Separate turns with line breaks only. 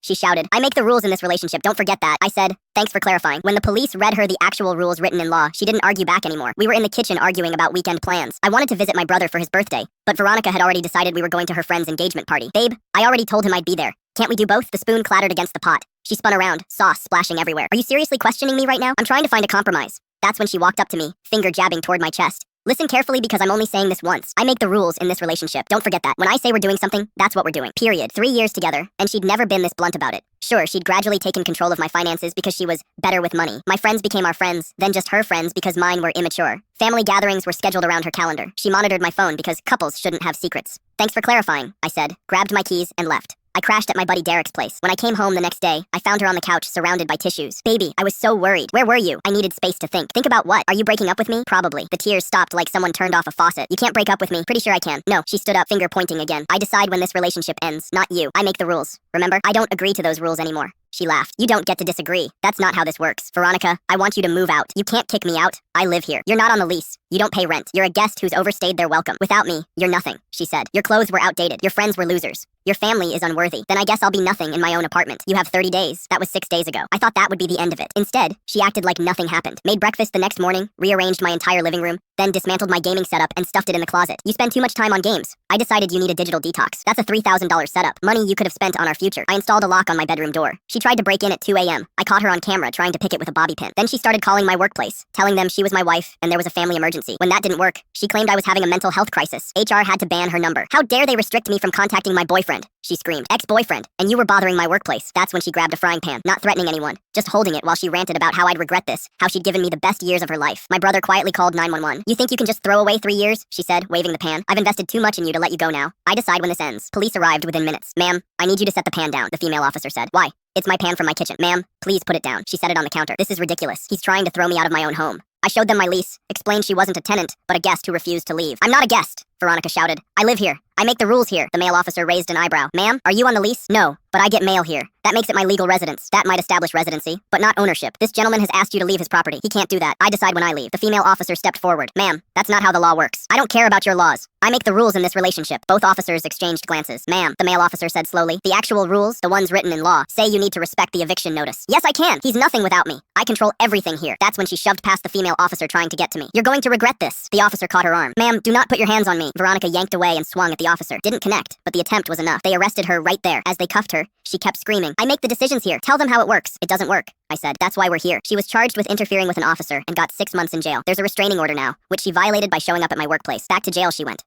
She shouted. I make the rules in this relationship, don't forget that. I said, thanks for clarifying. When the police read her the actual rules written in law, she didn't argue back anymore. We were in the kitchen arguing about weekend plans. I wanted to visit my brother for his birthday, but Veronica had already decided we were going to her friend's engagement party. Babe, I already told him I'd be there. Can't we do both? The spoon clattered against the pot. She spun around, sauce splashing everywhere. Are you seriously questioning me right now? I'm trying to find a compromise. That's when she walked up to me, finger jabbing toward my chest. Listen carefully because I'm only saying this once. I make the rules in this relationship. Don't forget that. When I say we're doing something, that's what we're doing. Period. 3 years together, and she'd never been this blunt about it. Sure, she'd gradually taken control of my finances because she was better with money. My friends became our friends, then just her friends because mine were immature. Family gatherings were scheduled around her calendar. She monitored my phone because couples shouldn't have secrets. Thanks for clarifying, I said, grabbed my keys, and left. I crashed at my buddy Derek's place. When I came home the next day, I found her on the couch surrounded by tissues. Baby, I was so worried. Where were you? I needed space to think. Think about what? Are you breaking up with me? Probably. The tears stopped like someone turned off a faucet. You can't break up with me. Pretty sure I can. No, she stood up, finger pointing again. I decide when this relationship ends, not you. I make the rules. Remember? I don't agree to those rules anymore. She laughed. You don't get to disagree. That's not how this works. Veronica, I want you to move out. You can't kick me out. I live here. You're not on the lease. You don't pay rent. You're a guest who's overstayed their welcome. Without me, you're nothing, she said. Your clothes were outdated. Your friends were losers. Your family is unworthy. Then I guess I'll be nothing in my own apartment. You have 30 days. That was 6 days ago. I thought that would be the end of it. Instead, she acted like nothing happened. Made breakfast the next morning, rearranged my entire living room, then dismantled my gaming setup and stuffed it in the closet. You spend too much time on games. I decided you need a digital detox. That's a $3,000 setup. Money you could have spent on our future. I installed a lock on my bedroom door. She tried to break in at 2 a.m. I caught her on camera trying to pick it with a bobby pin. Then she started calling my workplace, telling them she was my wife and there was a family emergency. When that didn't work, she claimed I was having a mental health crisis. HR had to ban her number. How dare they restrict me from contacting my boyfriend? She screamed. Ex-boyfriend. And you were bothering my workplace. That's when she grabbed a frying pan, not threatening anyone, just holding it while she ranted about how I'd regret this, how she'd given me the best years of her life. My brother quietly called 911. You think you can just throw away 3 years? She said, waving the pan. I've invested too much in you to let you go now. I decide when this ends. Police arrived within minutes. Ma'am, I need you to set the pan down, the female officer said. Why? It's my pan from my kitchen. Ma'am, please put it down. She set it on the counter. This is ridiculous. He's trying to throw me out of my own home. I showed them my lease, explained she wasn't a tenant, but a guest who refused to leave. I'm not a guest, Veronica shouted. I live here. I make the rules here. The male officer raised an eyebrow. Ma'am, are you on the lease? No, but I get mail here. That makes it my legal residence. That might establish residency, but not ownership. This gentleman has asked you to leave his property. He can't do that. I decide when I leave. The female officer stepped forward. Ma'am, that's not how the law works. I don't care about your laws. I make the rules in this relationship. Both officers exchanged glances. Ma'am, the male officer said slowly, the actual rules, the ones written in law, say you need to respect the eviction notice. Yes, I can. He's nothing without me. I control everything here. That's when she shoved past the female officer trying to get to me. You're going to regret this. The officer caught her arm. Ma'am, do not put your hands on me. Veronica yanked away and swung at the officer. Didn't connect, but the attempt was enough. They arrested her right there. As they cuffed her, she kept screaming, I make the decisions here. Tell them how it works. It doesn't work, I said. That's why we're here. She was charged with interfering with an officer and got 6 months in jail. There's a restraining order now, which she violated by showing up at my workplace. Back to jail she went.